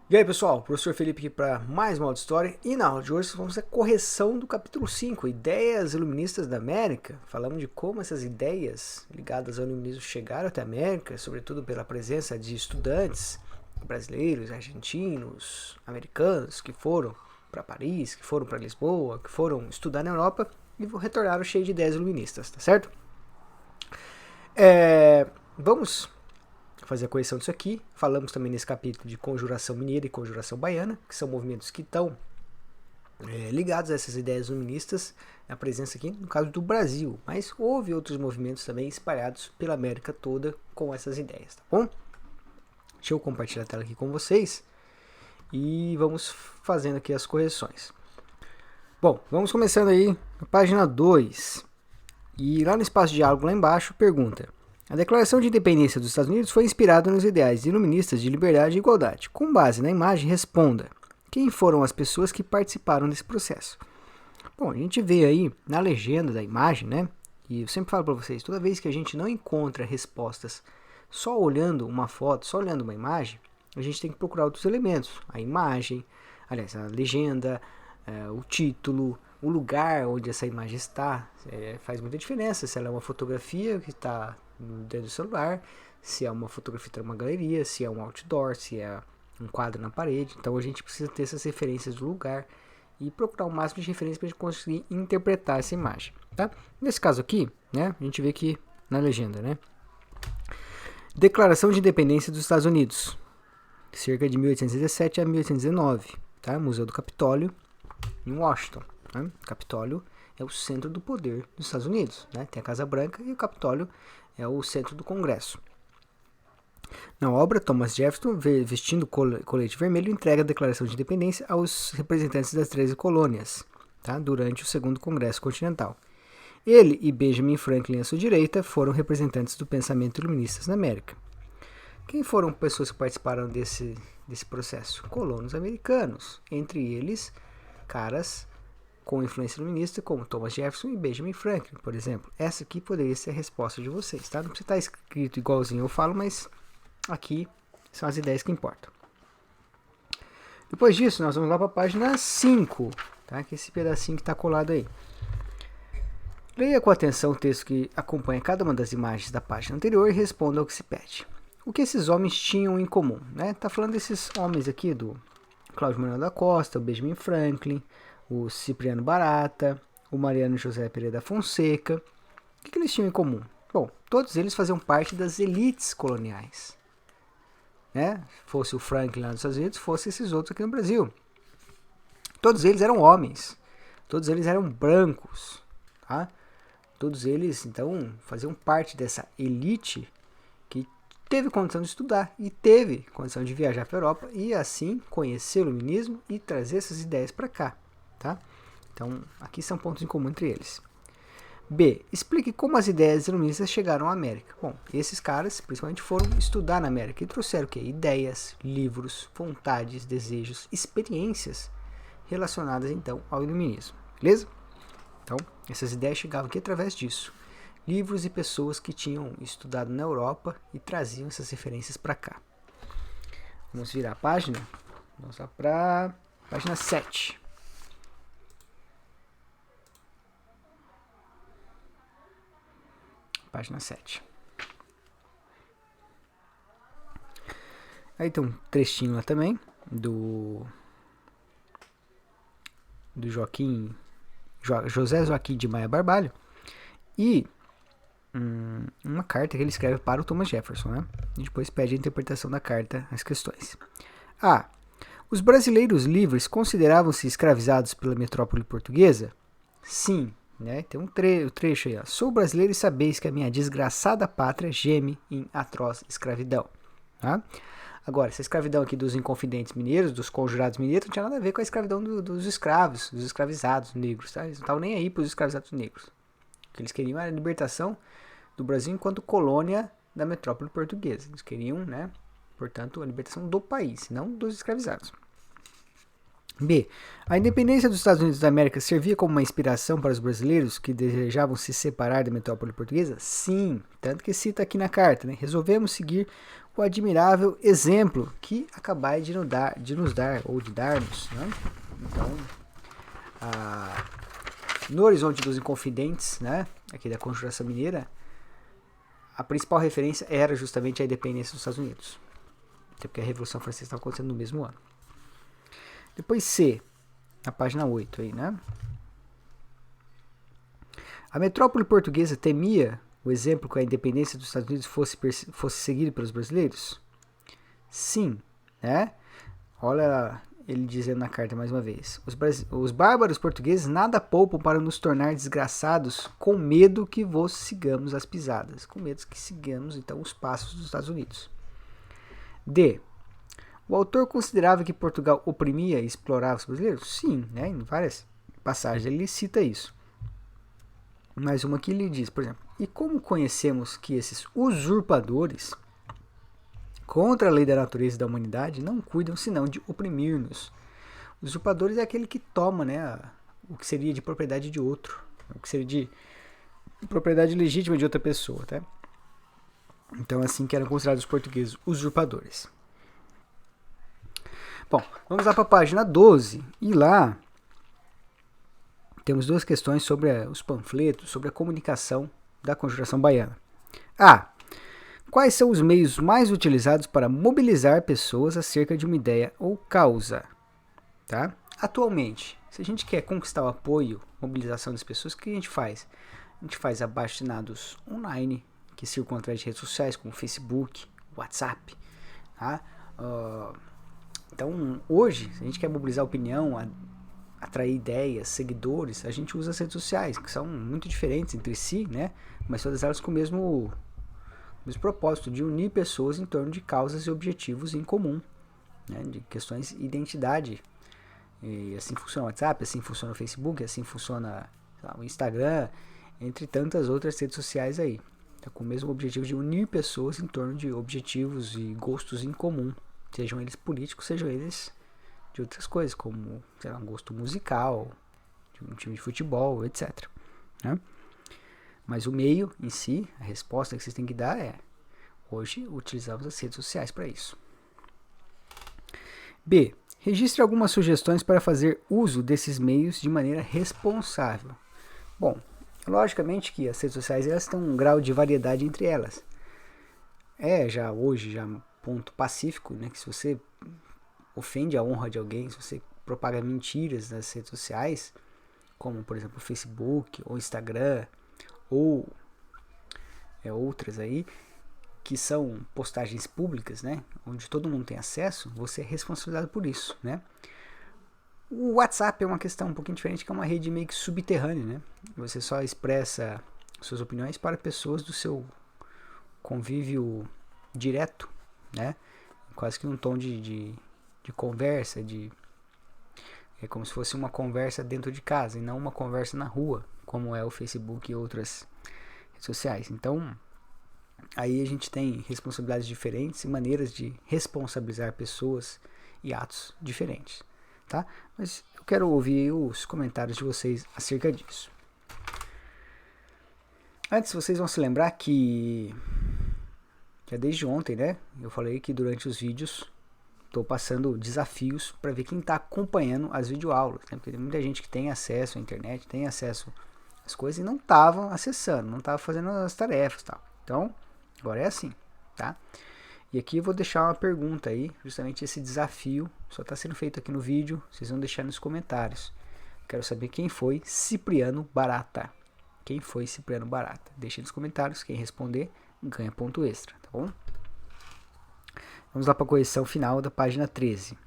E aí pessoal, professor Felipe aqui para mais uma aula de história e na aula de hoje vamos fazer a correção do capítulo 5, Ideias Iluministas da América. Falamos de como essas ideias ligadas ao iluminismo chegaram até a América, sobretudo pela presença de estudantes brasileiros, argentinos, americanos que foram para Paris, que foram para Lisboa, que foram estudar na Europa e retornaram cheios de ideias iluministas, tá certo? Vamos fazer a correção disso aqui. Falamos também nesse capítulo de conjuração mineira e conjuração baiana, que são movimentos que estão ligados a essas ideias iluministas, a presença aqui no caso do Brasil, mas houve outros movimentos também espalhados pela América toda com essas ideias, tá bom? Deixa eu compartilhar a tela aqui com vocês e vamos fazendo aqui as correções. Bom, vamos começando aí na página 2. E lá no espaço de diálogo lá embaixo pergunta: a Declaração de Independência dos Estados Unidos foi inspirada nos ideais iluministas de liberdade e igualdade. Com base na imagem, responda: quem foram as pessoas que participaram desse processo? Bom, a gente vê aí na legenda da imagem, né? E eu sempre falo para vocês, toda vez que a gente não encontra respostas só olhando uma foto, só olhando uma imagem, a gente tem que procurar outros elementos. A imagem, aliás, a legenda, o título, o lugar onde essa imagem está, faz muita diferença. Se ela é uma fotografia que está dentro do celular, se é uma fotografia de uma galeria, se é um outdoor, se é um quadro na parede. Então a gente precisa ter essas referências do lugar e procurar o máximo de referências para a gente conseguir interpretar essa imagem, tá? Nesse caso aqui, né, a gente vê que na legenda, né? Declaração de Independência dos Estados Unidos, cerca de 1817 a 1819, tá? Museu do Capitólio, em Washington. Né? Capitólio é o centro do poder dos Estados Unidos, né? Tem a Casa Branca e o Capitólio é o centro do Congresso. Na obra, Thomas Jefferson, vestindo colete vermelho, entrega a Declaração de Independência aos representantes das 13 colônias, tá? Durante o Segundo Congresso Continental. Ele e Benjamin Franklin, à sua direita, foram representantes do pensamento iluminista na América. Quem foram pessoas que participaram desse processo? Colonos americanos, entre eles caras com influência iluminista como Thomas Jefferson e Benjamin Franklin, por exemplo. Essa aqui poderia ser a resposta de vocês, tá? Não precisa estar escrito igualzinho eu falo, mas aqui são as ideias que importam. Depois disso, nós vamos lá para a página 5, tá? Que é esse pedacinho que está colado aí. Leia com atenção o texto que acompanha cada uma das imagens da página anterior e responda ao que se pede. O que esses homens tinham em comum? Né? Tá falando desses homens aqui, do Cláudio Manuel da Costa, o Benjamin Franklin, o Cipriano Barata, o Mariano José Pereira da Fonseca. O que eles tinham em comum? Bom, todos eles faziam parte das elites coloniais. Né? Fosse o Franklin lá nos Estados Unidos, fosse esses outros aqui no Brasil. Todos eles eram homens, todos eles eram brancos, tá? Todos eles, então, faziam parte dessa elite que teve condição de estudar e teve condição de viajar para a Europa e, assim, conhecer o iluminismo e trazer essas ideias para cá, tá? Então, aqui são pontos em comum entre eles. B. Explique como as ideias iluministas chegaram à América. Bom, esses caras, principalmente, foram estudar na América e trouxeram o quê? Ideias, livros, vontades, desejos, experiências relacionadas, então, ao iluminismo. Beleza? Então, essas ideias chegavam aqui através disso. Livros e pessoas que tinham estudado na Europa e traziam essas referências para cá. Vamos virar a página. Vamos lá para a página 7. Página 7. Aí tem um trechinho lá também do José Joaquim de Maia Barbalho e uma carta que ele escreve para o Thomas Jefferson, né? E depois pede a interpretação da carta às questões. A. Os brasileiros livres consideravam-se escravizados pela metrópole portuguesa? Sim, né? Tem um trecho aí, ó. Sou brasileiro e sabeis que a minha desgraçada pátria geme em atroz escravidão. Tá? Agora, essa escravidão aqui dos inconfidentes mineiros, dos conjurados mineiros, não tinha nada a ver com a escravidão dos escravos, dos escravizados negros, tá? Eles não estavam nem aí para os escravizados negros. O que eles queriam era a libertação do Brasil enquanto colônia da metrópole portuguesa. Eles queriam, né, portanto, a libertação do país, não dos escravizados. B. A independência dos Estados Unidos da América servia como uma inspiração para os brasileiros que desejavam se separar da metrópole portuguesa? Sim, tanto que cita aqui na carta, né? Resolvemos seguir o admirável exemplo que acabais de nos dar, ou de dar-nos, né? Então, no Horizonte dos Inconfidentes, né, aqui da Conjuração Mineira, a principal referência era justamente a independência dos Estados Unidos. Até porque a Revolução Francesa estava acontecendo no mesmo ano. Depois C, na página 8 aí, né? A metrópole portuguesa temia o exemplo que a independência dos Estados Unidos fosse seguida pelos brasileiros? Sim, né? Olha ele dizendo na carta mais uma vez. Os bárbaros portugueses nada poupam para nos tornar desgraçados, com medo que vos sigamos as pisadas. Com medo que sigamos, então, os passos dos Estados Unidos. D. O autor considerava que Portugal oprimia e explorava os brasileiros? Sim, né? Em várias passagens ele cita isso. Mais uma que ele diz, por exemplo, e como conhecemos que esses usurpadores, contra a lei da natureza e da humanidade, não cuidam senão de oprimir-nos. Usurpadores é aquele que toma, né, o que seria de propriedade de outro, o que seria de propriedade legítima de outra pessoa, tá? Então, assim que eram considerados os portugueses usurpadores. Bom, vamos lá para a página 12. E lá temos duas questões sobre os panfletos, sobre a comunicação da Conjuração Baiana. A. Quais são os meios mais utilizados para mobilizar pessoas acerca de uma ideia ou causa? Tá? Atualmente, se a gente quer conquistar o apoio, mobilização das pessoas, o que a gente faz? A gente faz abaixo-assinados online, que circulam através de redes sociais, como Facebook, WhatsApp. Tá? Então, hoje, se a gente quer mobilizar opinião, atrair ideias, seguidores, a gente usa as redes sociais, que são muito diferentes entre si, né? Mas todas elas com o mesmo propósito de unir pessoas em torno de causas e objetivos em comum, né? De questões de identidade. E assim funciona o WhatsApp, assim funciona o Facebook, assim funciona o Instagram, entre tantas outras redes sociais aí. Tá com o mesmo objetivo de unir pessoas em torno de objetivos e gostos em comum, sejam eles políticos, sejam eles de outras coisas, como, sei lá, um gosto musical, de um time de futebol, etc. Né? Mas o meio em si, a resposta que vocês têm que dar é: hoje utilizamos as redes sociais para isso. B. Registre algumas sugestões para fazer uso desses meios de maneira responsável. Bom, logicamente que as redes sociais elas têm um grau de variedade entre elas. Já hoje um ponto pacífico, né, que se você ofende a honra de alguém, se você propaga mentiras nas redes sociais, como por exemplo o Facebook ou Instagram ou outras aí, que são postagens públicas, né, onde todo mundo tem acesso, você é responsabilizado por isso, né? O WhatsApp é uma questão um pouquinho diferente, que é uma rede meio que subterrânea, né? Você só expressa suas opiniões para pessoas do seu convívio direto, né? Quase que num tom de conversa, é como se fosse uma conversa dentro de casa e não uma conversa na rua, como é o Facebook e outras redes sociais. Então, aí a gente tem responsabilidades diferentes e maneiras de responsabilizar pessoas e atos diferentes, tá? Mas eu quero ouvir os comentários de vocês acerca disso. Antes, vocês vão se lembrar que é desde ontem, né? Eu falei que durante os vídeos estou passando desafios para ver quem está acompanhando as videoaulas, né? Porque tem muita gente que tem acesso à internet, tem acesso às coisas e não estava acessando, não estava fazendo as tarefas, tal. Então, agora é assim, tá? E aqui eu vou deixar uma pergunta aí, justamente esse desafio só está sendo feito aqui no vídeo, vocês vão deixar nos comentários. Quero saber quem foi Cipriano Barata. Quem foi Cipriano Barata? Deixe nos comentários, quem responder ganha ponto extra, tá bom? Vamos lá para a correção final da página 13.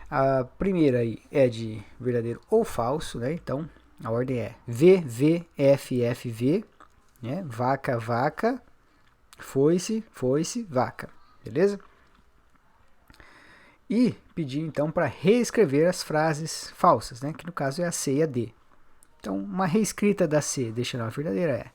A primeira aí é de verdadeiro ou falso, né? Então, a ordem é VVFFV, né? Vaca, vaca, foi-se, vaca, beleza? E pedir então para reescrever as frases falsas, né? Que no caso é a C e a D. Então, uma reescrita da C, deixando a verdadeira, é: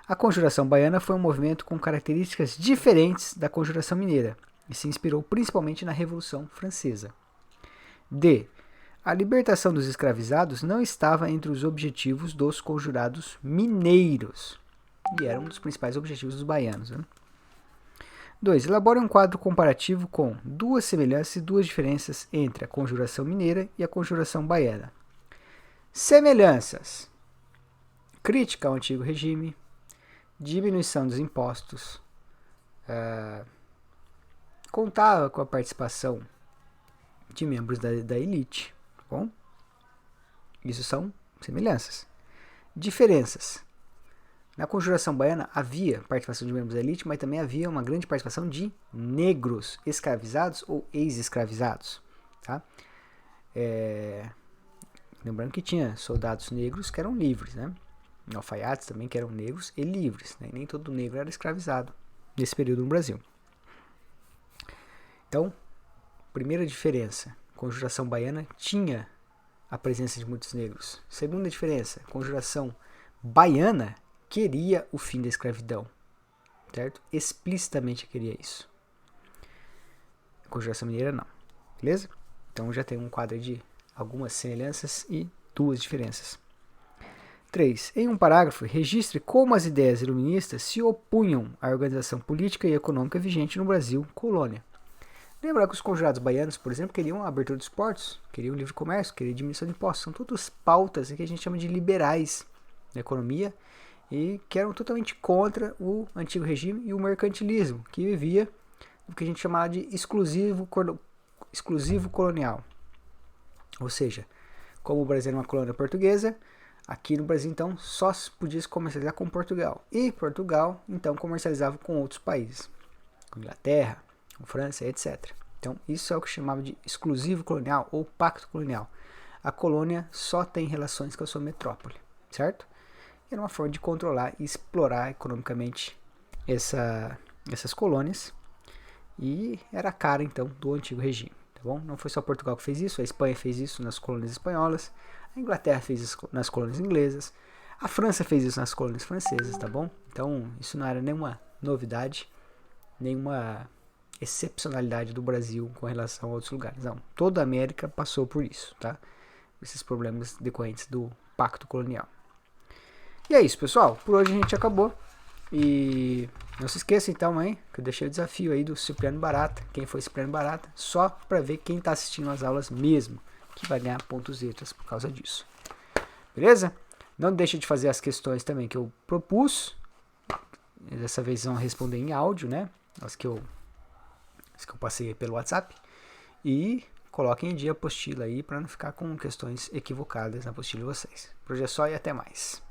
a Conjuração Baiana foi um movimento com características diferentes da Conjuração Mineira e se inspirou principalmente na Revolução Francesa. D. A libertação dos escravizados não estava entre os objetivos dos conjurados mineiros e era um dos principais objetivos dos baianos, né? 2. Elabore um quadro comparativo com 2 semelhanças e 2 diferenças entre a conjuração mineira e a conjuração baiana. Semelhanças: crítica ao antigo regime, diminuição dos impostos, contava com a participação de membros da elite. Tá bom? Isso são semelhanças. Diferenças: na conjuração baiana havia participação de membros da elite, mas também havia uma grande participação de negros escravizados ou ex-escravizados. Tá? Lembrando que tinha soldados negros que eram livres, né? Alfaiates também que eram negros e livres, né? Nem todo negro era escravizado nesse período no Brasil. Então, primeira diferença, conjuração baiana tinha a presença de muitos negros. Segunda diferença, conjuração baiana queria o fim da escravidão, certo? Explicitamente queria isso. A conjuração mineira não, beleza? Então já tem um quadro de algumas semelhanças e 2 diferenças. 3. Em um parágrafo, registre como as ideias iluministas se opunham à organização política e econômica vigente no Brasil, colônia. Lembrar que os conjurados baianos, por exemplo, queriam a abertura dos portos, queriam livre comércio, queriam diminuição de impostos. São todas pautas que a gente chama de liberais na economia e que eram totalmente contra o antigo regime e o mercantilismo, que vivia o que a gente chamava de exclusivo colonial. Ou seja, como o Brasil era uma colônia portuguesa, aqui no Brasil, então, só se podia se comercializar com Portugal. E Portugal, então, comercializava com outros países, com Inglaterra, com França, etc. Então, isso é o que chamava de exclusivo colonial ou pacto colonial. A colônia só tem relações com a sua metrópole, certo? E era uma forma de controlar e explorar economicamente essas colônias. E era a cara, então, do antigo regime. Tá bom? Não foi só Portugal que fez isso, a Espanha fez isso nas colônias espanholas, a Inglaterra fez isso nas colônias inglesas, a França fez isso nas colônias francesas, tá bom? Então, isso não era nenhuma novidade, nenhuma excepcionalidade do Brasil com relação a outros lugares. Não, toda a América passou por isso, tá? Esses problemas decorrentes do pacto colonial. E é isso, pessoal. Por hoje a gente acabou. E não se esqueça então aí, que eu deixei o desafio aí do Cipriano Barata. Quem foi Cipriano Barata? Só para ver quem está assistindo as aulas mesmo, que vai ganhar pontos extras por causa disso. Beleza? Não deixe de fazer as questões também que eu propus. Dessa vez vão responder em áudio, né? As que eu passei pelo WhatsApp. E coloquem em dia a apostila aí para não ficar com questões equivocadas na apostila de vocês. Por hoje é só e até mais.